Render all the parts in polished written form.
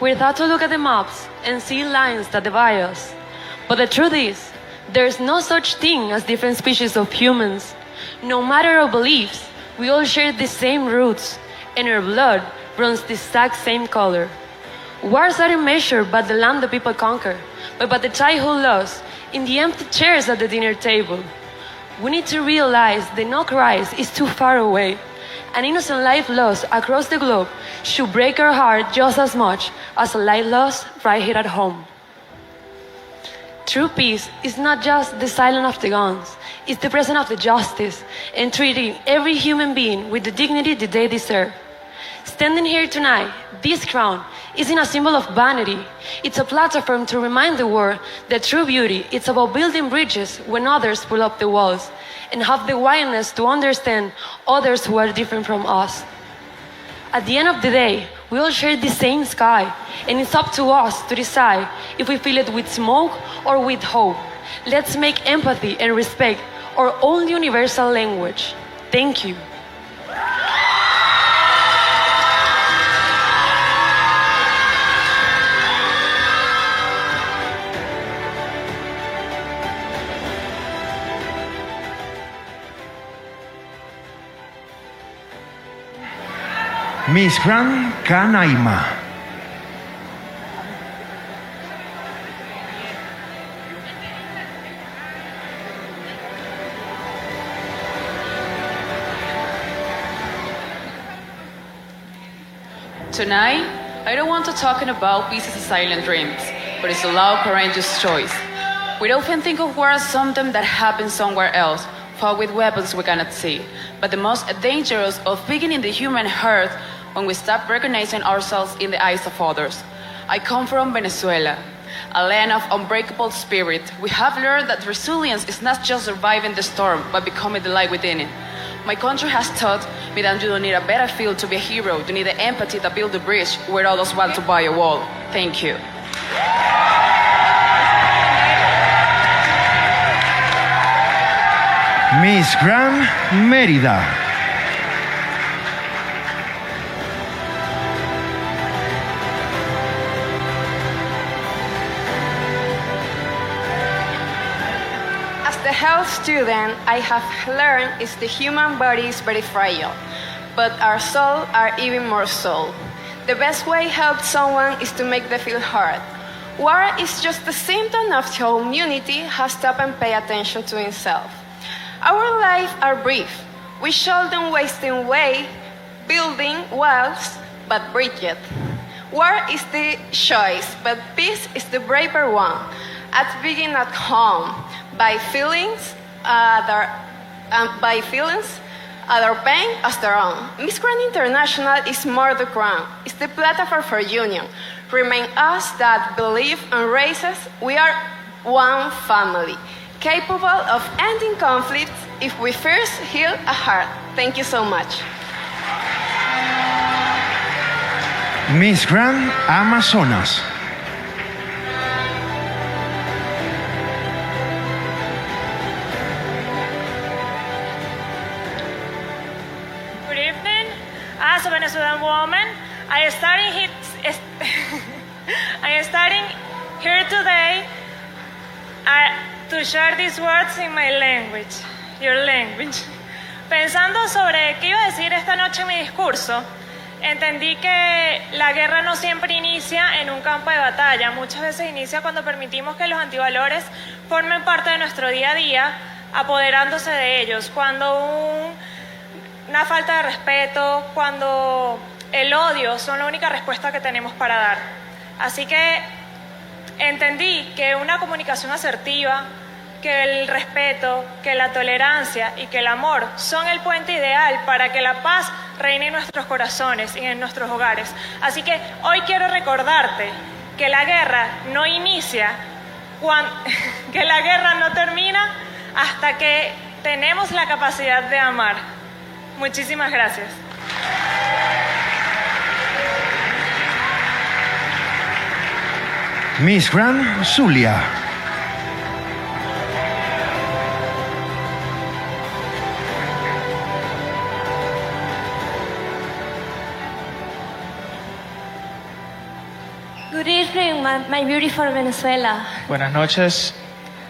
We're taught to look at the maps and see lines that divide us. But the truth is, there's no such thing as different species of humans. No matter our beliefs, we all share the same roots, and our blood runs the exact same color. Wars aren't measured by the land the people conquer, but by the childhood lost in the empty chairs at the dinner table. We need to realize that no Christ is too far away. An innocent life lost across the globe should break our heart just as much as a life lost right here at home. True peace is not just the silence of the guns, it's the presence of the justice and treating every human being with the dignity that they deserve. Standing here tonight, this crown isn't a symbol of vanity. It's a platform to remind the world that true beauty is about building bridges when others pull up the walls, and have the willingness to understand others who are different from us. At the end of the day, we all share the same sky, and it's up to us to decide if we fill it with smoke or with hope. Let's make empathy and respect our own universal language. Thank you. Miss Gran Canaima. Tonight, I don't want to talk about peace as silent dreams, but it's a loud, courageous choice. We often think of war as something that happens somewhere else, fought with weapons we cannot see. But the most dangerous of beginning the human heart when we stop recognizing ourselves in the eyes of others. I come from Venezuela, a land of unbreakable spirit. We have learned that resilience is not just surviving the storm, but becoming the light within it. My country has taught me that you don't need a battlefield to be a hero. You need the empathy that builds the bridge where others want to buy a wall. Thank you. Miss Gran Mérida. As the health student, I have learned is the human body is very fragile, but our soul are even more so. The best way to help someone is to make them feel hard. War is just a symptom of how humanity has stopped and pay attention to itself. Our lives are brief. We shouldn't waste away building walls, but bridge it. War is the choice, but peace is the braver one. At begin at home, by feelings, other pain as their own. Miss Grand International is more the crown. It's the platform for union. Remind us that believe and races, we are one family, capable of ending conflicts if we first heal a heart. Thank you so much. Miss Gran Amazonas. Good evening. As a Venezuelan woman, I am starting here today to share these words in my language, your language. Pensando sobre qué iba a decir esta noche en mi discurso, entendí que la guerra no siempre inicia en un campo de batalla. Muchas veces inicia cuando permitimos que los antivalores formen parte de nuestro día a día, apoderándose de ellos. Cuando una falta de respeto, cuando el odio son la única respuesta que tenemos para dar. Así que entendí que una comunicación asertiva, que el respeto, que la tolerancia y que el amor son el puente ideal para que la paz reine en nuestros corazones y en nuestros hogares. Así que hoy quiero recordarte que la guerra no inicia, que la guerra no termina hasta que tenemos la capacidad de amar. Muchísimas gracias. Miss Gran Zulia. Good evening, my beautiful Venezuela. Buenas noches,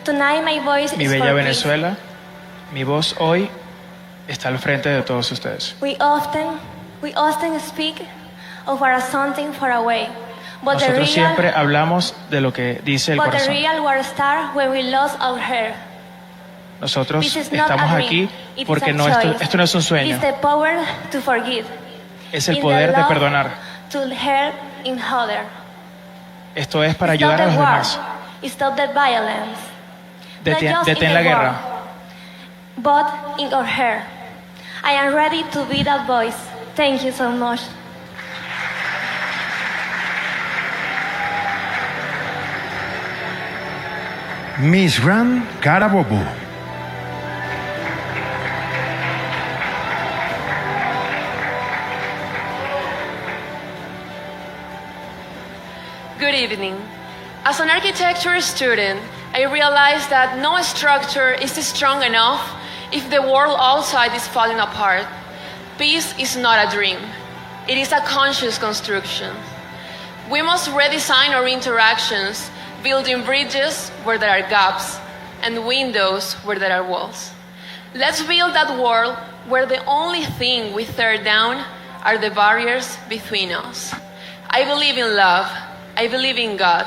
Tonight my voice mi is bella for Venezuela. Mi voz hoy está al frente de todos ustedes. peace. We often speak of our something far away. But Nosotros siempre hablamos de lo que dice el the corazón. real war started when we lost our hair. Nosotros This is not estamos a aquí dream. It porque is a choice. esto no es un It sueño, is the power to forgive. es el In poder the de love perdonar. To help in other. Esto es para Stop ayudar a the los war. demás. Stop the violence. Not just in Detén the la war, guerra. but in our hair. I am ready to be that voice. Thank you so much. Miss Grand Carabobo. Good evening. As an architecture student, I realized that no structure is strong enough if the world outside is falling apart. Peace is not a dream. It is a conscious construction. We must redesign our interactions, building bridges where there are gaps and windows where there are walls. Let's build that world where the only thing we tear down are the barriers between us. I believe in love. I believe in God.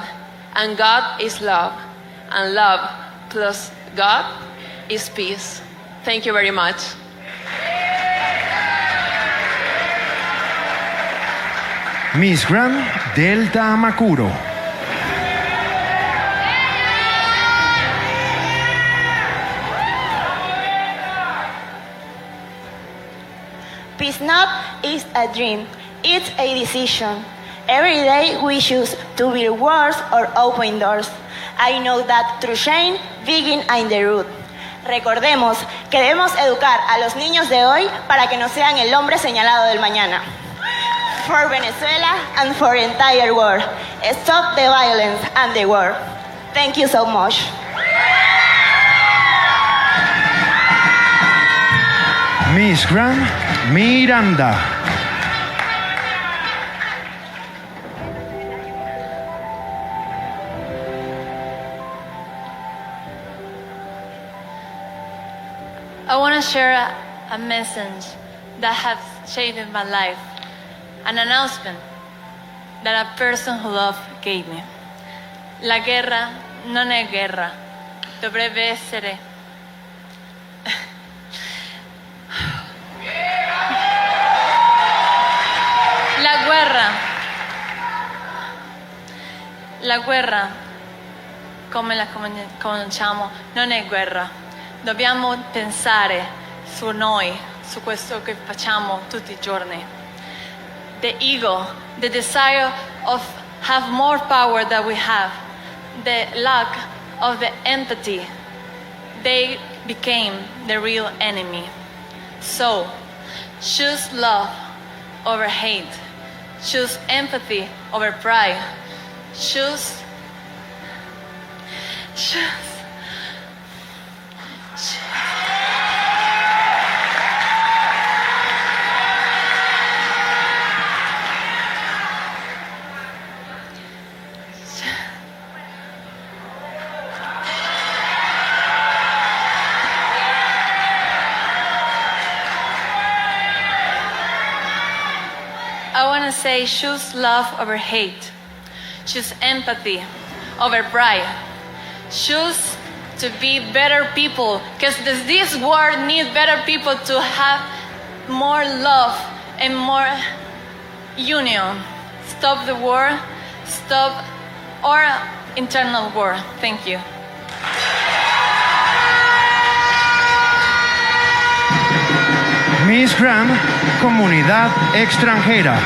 And God is love. And love plus God is peace. Thank you very much. Miss Grand Delta Amacuro. Peace not is a dream, it's a decision. Every day we choose to build walls or open doors. I know that through change begin in the root. Recordemos que debemos educar a los niños de hoy para que no sean el hombre señalado del mañana. For Venezuela and for the entire world, stop the violence and the war. Thank you so much. Miss Grand Miranda. I want to share a message that has changed my life. An announcement that a person who loved gave me. La guerra non è guerra. Dovrebbe essere. La guerra, come la conosciamo, non è guerra. Dobbiamo pensare su noi, su questo che facciamo tutti i giorni. The ego, the desire of have more power than we have, the lack of the empathy, they became the real enemy. So, choose love over hate. Choose empathy over pride. Choose. I want to say choose love over hate. Choose empathy over pride. Choose to be better people, because this world needs better people to have more love and more union. Stop the war, stop our internal war. Thank you. Miss Grand Comunidad Extranjera.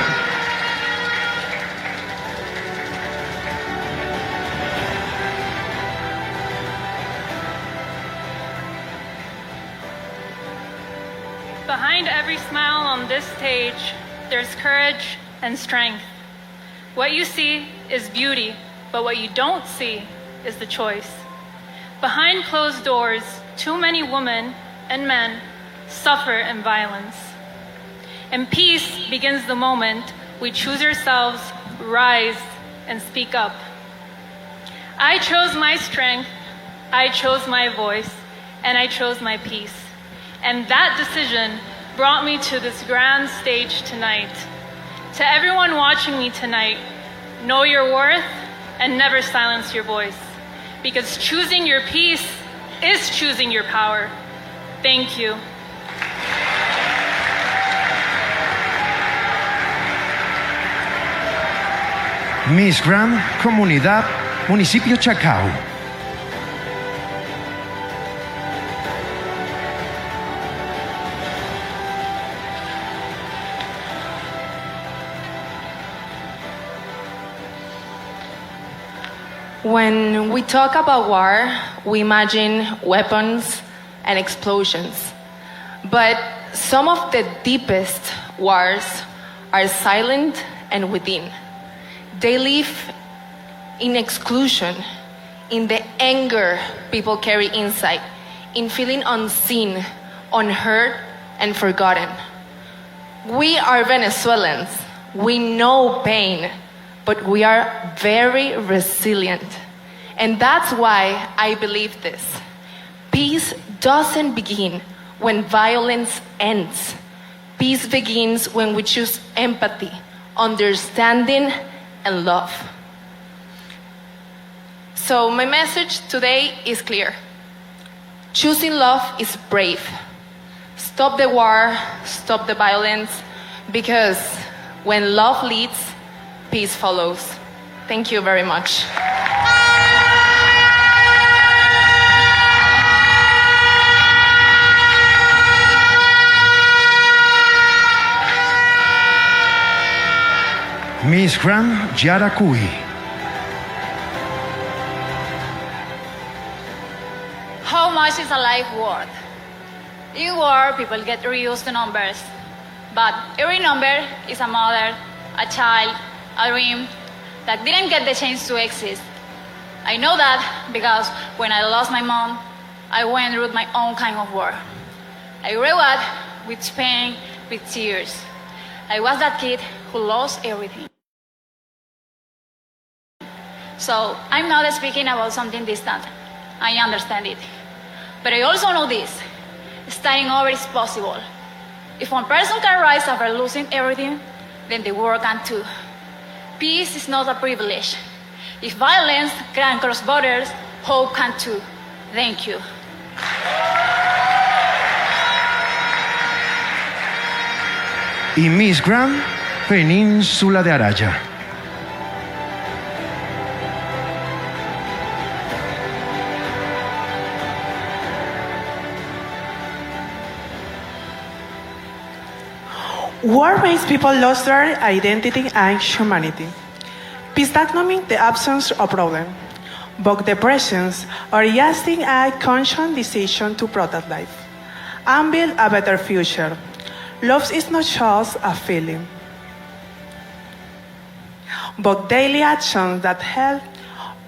Behind every smile on this stage, there's courage and strength. What you see is beauty, but what you don't see is the choice. Behind closed doors, too many women and men suffer in violence. And peace begins the moment we choose ourselves, rise, and speak up. I chose my strength, I chose my voice, and I chose my peace. And that decision brought me to this grand stage tonight. To everyone watching me tonight, know your worth and never silence your voice, because choosing your peace is choosing your power. Thank you. Miss Grand, Comunidad, Municipio Chacao. When we talk about war, we imagine weapons and explosions. But some of the deepest wars are silent and within. They live in exclusion, in the anger people carry inside, in feeling unseen, unheard, and forgotten. We are Venezuelans. We know pain, but we are very resilient. And that's why I believe this. Peace doesn't begin when violence ends. Peace begins when we choose empathy, understanding, and love. So my message today is clear. Choosing love is brave. Stop the war, stop the violence, because when love leads, peace follows. Thank you very much. Miss Grand Yaracuy. How much is a life worth? In war, people get reduced to numbers. But every number is a mother, a child, a dream that didn't get the chance to exist. I know that because when I lost my mom, I went through my own kind of war. I grew up with pain, with tears. I was that kid who lost everything. So I'm not speaking about something distant. I understand it. But I also know this. Starting over is possible. If one person can rise after losing everything, then the world can too. Peace is not a privilege. If violence can cross borders, hope can too. Thank you. Y Miss Grand, Península de Araya. War makes people lose their identity and humanity. Peace does not mean the absence of problem, but the presence or lasting a conscious decision to protect life and build a better future. Love is not just a feeling, but daily actions that help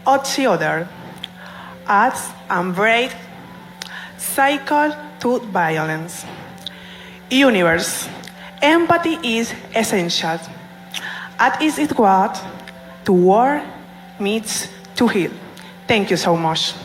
each other, acts and break cycle to violence. Universe. Empathy is essential. At its what to war meets to heal. Thank you so much.